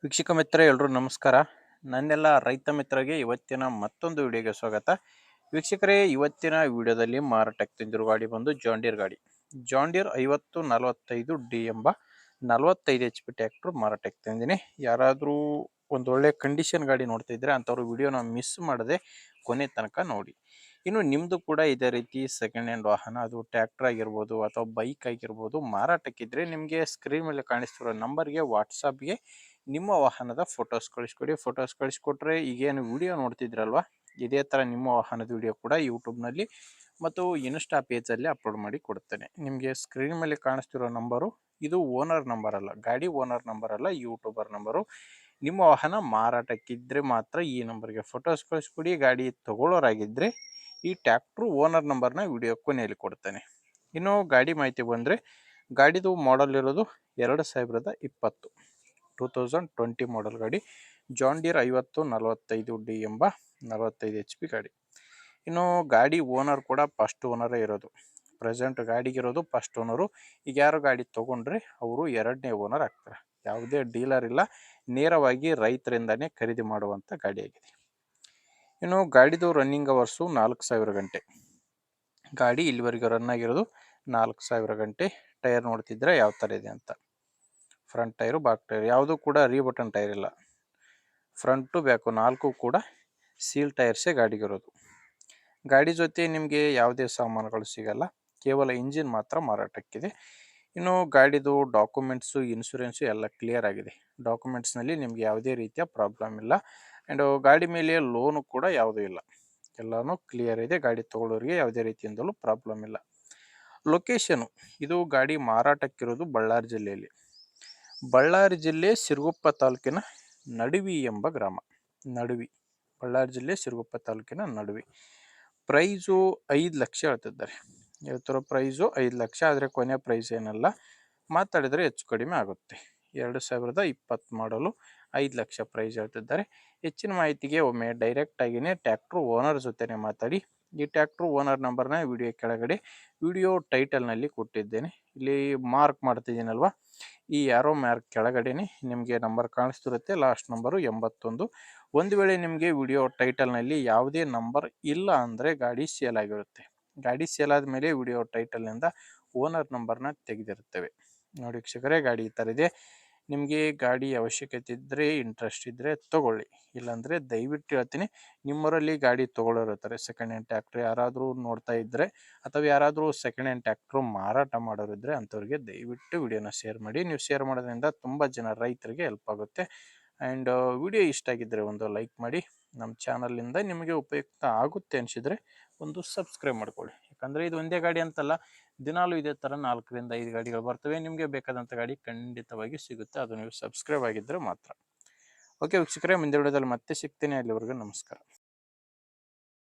ವೀಕ್ಷಕ ಮಿತ್ರ ಎಲ್ಲರೂ ನಮಸ್ಕಾರ. ನನ್ನೆಲ್ಲ ರೈತ ಮಿತ್ರರಿಗೆ ಇವತ್ತಿನ ಮತ್ತೊಂದು ವಿಡಿಯೋಗೆ ಸ್ವಾಗತ. ವೀಕ್ಷಕರೇ, ಇವತ್ತಿನ ವಿಡಿಯೋದಲ್ಲಿ ಮಾರಾಟಕ್ಕೆ ತಂದಿರುವ ಗಾಡಿ ಬಂದು ಜಾಂಡೀರ್ ಗಾಡಿ. ಜಾಂಡೀರ್ 5045 ಡಿ ಎಂಬ 45 HP ಟ್ರ್ಯಾಕ್ಟರ್ ಮಾರಾಟಕ್ಕೆ ತಂದಿನಿ. ಯಾರಾದರೂ ಒಂದು ಒಳ್ಳೆ ಕಂಡೀಷನ್ ಗಾಡಿ ನೋಡ್ತಾ ಇದ್ರೆ ಅಂಥವ್ರು ವಿಡಿಯೋನ ಮಿಸ್ ಮಾಡದೆ ಕೊನೆ ತನಕ ನೋಡಿ. ಇನ್ನು ನಿಮ್ಮದು ಕೂಡ ಇದೇ ರೀತಿ ಸೆಕೆಂಡ್ ಹ್ಯಾಂಡ್ ವಾಹನ, ಅದು ಟ್ರ್ಯಾಕ್ಟರ್ ಆಗಿರ್ಬೋದು ಅಥವಾ ಬೈಕ್ ಆಗಿರ್ಬೋದು, ಮಾರಾಟಕ್ಕಿದ್ರೆ ನಿಮಗೆ ಸ್ಕ್ರೀನ್ ಮೇಲೆ ಕಾಣಿಸ್ತಿರೋ ನಂಬರ್ಗೆ ವಾಟ್ಸಪ್ಗೆ ನಿಮ್ಮ ವಾಹನದ ಫೋಟೋಸ್ ಕಳಿಸ್ಕೊಡಿ. ಫೋಟೋಸ್ ಕಳಿಸ್ಕೊಟ್ರೆ ಈಗೇನು ವಿಡಿಯೋ ನೋಡ್ತಿದ್ರಲ್ವ, ಇದೇ ಥರ ನಿಮ್ಮ ವಾಹನದ ವಿಡಿಯೋ ಕೂಡ ಯೂಟ್ಯೂಬ್ನಲ್ಲಿ ಮತ್ತು ಇನ್ಸ್ಟಾ ಪೇಜಲ್ಲಿ ಅಪ್ಲೋಡ್ ಮಾಡಿ ಕೊಡ್ತೇನೆ. ನಿಮಗೆ ಸ್ಕ್ರೀನ್ ಮೇಲೆ ಕಾಣಿಸ್ತಿರೋ ನಂಬರು ಇದು ಓನರ್ ನಂಬರ್ ಅಲ್ಲ, ಗಾಡಿ ಓನರ್ ನಂಬರ್ ಅಲ್ಲ, ಯೂಟ್ಯೂಬರ್ ನಂಬರು. ನಿಮ್ಮ ವಾಹನ ಮಾರಾಟಕ್ಕಿದ್ರೆ ಮಾತ್ರ ಈ ನಂಬರ್ಗೆ ಫೋಟೋಸ್ ಕಳಿಸ್ಕೊಡಿ. ಗಾಡಿ ತಗೊಳ್ಳೋರಾಗಿದ್ದರೆ ಈ ಟ್ಯಾಕ್ಟ್ರು ಓನರ್ ನಂಬರ್ನ ವಿಡಿಯೋ ಕೊನೆಯಲ್ಲಿ ಕೊಡ್ತೇನೆ. ಇನ್ನು ಗಾಡಿ ಮಾಹಿತಿ ಬಂದರೆ, ಗಾಡಿದು ಮಾಡಲ್ ಇರೋದು 2020 2020 ಮಾಡಲ್ ಗಾಡಿ. ಜಾಂಡೀರ್ 5045 ಡಿ ಎಂಬ 45 HP ಗಾಡಿ. ಇನ್ನು ಗಾಡಿ ಓನರ್ ಕೂಡ ಫಸ್ಟ್ ಓನರೇ ಇರೋದು. ಪ್ರೆಸೆಂಟ್ ಗಾಡಿಗಿರೋದು ಫಸ್ಟ್ ಓನರು. ಈಗ ಯಾರು ಗಾಡಿ ತೊಗೊಂಡ್ರೆ ಅವರು ಎರಡನೇ ಓನರ್ ಆಗ್ತಾರೆ. ಯಾವುದೇ ಡೀಲರ್ ಇಲ್ಲ, ನೇರವಾಗಿ ರೈತರಿಂದನೇ ಖರೀದಿ ಮಾಡುವಂಥ ಗಾಡಿಯಾಗಿದೆ. ಇನ್ನು ಗಾಡಿದು ರನ್ನಿಂಗ್ ಅವರ್ಸು 4000 ಗಂಟೆ. ಗಾಡಿ ಇಲ್ಲಿವರೆಗೆ ರನ್ ಆಗಿರೋದು 4000 ಗಂಟೆ. ಟೈರ್ ನೋಡ್ತಿದ್ರೆ ಯಾವ ಥರ ಇದೆ ಅಂತ. ಫ್ರಂಟ್ ಟೈರು, ಬ್ಯಾಕ್ ಟೈರ್ ಯಾವುದೂ ಕೂಡ ರೀಬಟನ್ ಟೈರ್ ಇಲ್ಲ. ಫ್ರಂಟು ಬ್ಯಾಕು ನಾಲ್ಕು ಕೂಡ ಸೀಲ್ ಟೈರ್ಸೇ ಗಾಡಿಗಿರೋದು. ಗಾಡಿ ಜೊತೆ ನಿಮಗೆ ಯಾವುದೇ ಸಾಮಾನುಗಳು ಸಿಗಲ್ಲ, ಕೇವಲ ಇಂಜಿನ್ ಮಾತ್ರ ಮಾರಾಟಕ್ಕಿದೆ. ಇನ್ನು ಗಾಡಿದು ಡಾಕ್ಯುಮೆಂಟ್ಸು, ಇನ್ಶೂರೆನ್ಸು ಎಲ್ಲ ಕ್ಲಿಯರ್ ಆಗಿದೆ. ಡಾಕ್ಯುಮೆಂಟ್ಸ್ನಲ್ಲಿ ನಿಮಗೆ ಯಾವುದೇ ರೀತಿಯ ಪ್ರಾಬ್ಲಮ್ ಇಲ್ಲ. ಆ್ಯಂಡ್ ಗಾಡಿ ಮೇಲೆ ಲೋನು ಕೂಡ ಯಾವುದೂ ಇಲ್ಲ, ಎಲ್ಲನೂ ಕ್ಲಿಯರ್ ಇದೆ. ಗಾಡಿ ತೊಗೊಳ್ಳೋರಿಗೆ ಯಾವುದೇ ರೀತಿಯಿಂದಲೂ ಪ್ರಾಬ್ಲಮ್ ಇಲ್ಲ. ಲೊಕೇಶನು, ಇದು ಗಾಡಿ ಮಾರಾಟಕ್ಕಿರೋದು ಬಳ್ಳಾರಿ ಜಿಲ್ಲೆಯಲ್ಲಿ. ಬಳ್ಳಾರಿ ಜಿಲ್ಲೆ ಸಿರುಗುಪ್ಪ ತಾಲೂಕಿನ ನಡುವಿ ಎಂಬ ಗ್ರಾಮ. ನಡುವಿ, ಬಳ್ಳಾರಿ ಜಿಲ್ಲೆ ಸಿರುಗುಪ್ಪ ತಾಲೂಕಿನ ನಡುವಿ. ಪ್ರೈಸು 5 ಲಕ್ಷ ಹೇಳ್ತಿದ್ದಾರೆ. ಹೇಳ್ತಿರೋ ಪ್ರೈಸು 5 ಲಕ್ಷ, ಆದರೆ ಕೊನೆಯ ಪ್ರೈಸ್ ಏನಲ್ಲ, ಮಾತಾಡಿದರೆ ಹೆಚ್ಚು ಕಡಿಮೆ ಆಗುತ್ತೆ. 2020 ಮಾಡಲು 5 ಲಕ್ಷ ಪ್ರೈಸ್ ಹೇಳ್ತಿದ್ದಾರೆ. ಹೆಚ್ಚಿನ ಮಾಹಿತಿಗೆ ಒಮ್ಮೆ ಡೈರೆಕ್ಟಾಗಿಯೇ ಟ್ಯಾಕ್ಟ್ರು ಓನರ್ ಜೊತೆನೇ ಮಾತಾಡಿ. ಈ ಟ್ಯಾಕ್ಟ್ರು ಓನರ್ ನಂಬರ್ನ ವಿಡಿಯೋ ಕೆಳಗಡೆ ವಿಡಿಯೋ ಟೈಟಲ್ನಲ್ಲಿ ಕೊಟ್ಟಿದ್ದೇನೆ. ಇಲ್ಲಿ ಮಾರ್ಕ್ ಮಾಡ್ತಿದ್ದೀನಲ್ವ, ಈ ಯಾರೋ ಮಾರ್ಕ್ ಕೆಳಗಡೆನೆ ನಿಮಗೆ ನಂಬರ್ ಕಾಣಿಸ್ತಿರುತ್ತೆ. Last number 81. ಒಂದು ವೇಳೆ ನಿಮಗೆ ವಿಡಿಯೋ ಟೈಟಲ್ನಲ್ಲಿ ಯಾವುದೇ ನಂಬರ್ ಇಲ್ಲ ಅಂದರೆ ಗಾಡಿ ಸೇಲ್ ಆಗಿರುತ್ತೆ. ಗಾಡಿ ಸೇಲ್ ಆದಮೇಲೆ ವಿಡಿಯೋ ಟೈಟಲ್ನಿಂದ ಓನರ್ ನಂಬರ್ನ ತೆಗೆದಿರುತ್ತೇವೆ. ನೋಡಿ ವೀಕ್ಷಕರೇ, ಗಾಡಿ ಈ ಥರ ಇದೆ. ನಿಮಗೆ ಗಾಡಿ ಅವಶ್ಯಕತೆ ಇದ್ದರೆ, ಇಂಟ್ರೆಸ್ಟ್ ಇದ್ದರೆ ತೊಗೊಳ್ಳಿ. ಇಲ್ಲಾಂದರೆ ದಯವಿಟ್ಟು ಹೇಳ್ತೀನಿ, ನಿಮ್ಮೂರಲ್ಲಿ ಗಾಡಿ ತೊಗೊಳ್ಳೋರು ಇರ್ತಾರೆ, ಸೆಕೆಂಡ್ ಹ್ಯಾಂಡ್ ಟ್ಯಾಕ್ಟ್ರ್ ಯಾರಾದರೂ ನೋಡ್ತಾ ಇದ್ದರೆ ಅಥವಾ ಯಾರಾದರೂ ಸೆಕೆಂಡ್ ಹ್ಯಾಂಡ್ ಟ್ಯಾಕ್ಟ್ರು ಮಾರಾಟ ಮಾಡೋರು ಇದ್ದರೆ ಅಂಥವ್ರಿಗೆ ದಯವಿಟ್ಟು ವಿಡಿಯೋನ ಶೇರ್ ಮಾಡಿ. ನೀವು ಶೇರ್ ಮಾಡೋದ್ರಿಂದ ತುಂಬ ಜನ ರೈತರಿಗೆ ಹೆಲ್ಪ್ ಆಗುತ್ತೆ. ಆ್ಯಂಡ್ ವಿಡಿಯೋ ಇಷ್ಟ ಆಗಿದ್ದರೆ ಒಂದು ಲೈಕ್ ಮಾಡಿ. ನಮ್ಮ ಚಾನಲಿಂದ ನಿಮಗೆ ಉಪಯುಕ್ತ ಆಗುತ್ತೆ ಅನಿಸಿದರೆ ಒಂದು ಸಬ್ಸ್ಕ್ರೈಬ್ ಮಾಡ್ಕೊಳ್ಳಿ. ಯಾಕಂದರೆ ಇದು ಒಂದೇ ಗಾಡಿ ಅಂತಲ್ಲ, ದಿನಾಲೂ ಇದೇ ಥರ 4 ರಿಂದ 5 ಗಾಡಿಗಳು ಬರ್ತವೆ. ನಿಮಗೆ ಬೇಕಾದಂಥ ಗಾಡಿ ಖಂಡಿತವಾಗಿ ಸಿಗುತ್ತೆ, ಅದು ನೀವು ಸಬ್ಸ್ಕ್ರೈಬ್ ಆಗಿದ್ದರೆ ಮಾತ್ರ. ಓಕೆ ವೀಕ್ಷಕರೇ, ಮುಂದೆ ವಿಡಿಯೋದಲ್ಲಿ ಮತ್ತೆ ಸಿಗ್ತೀನಿ. ಅಲ್ಲಿವರೆಗೂ ನಮಸ್ಕಾರ.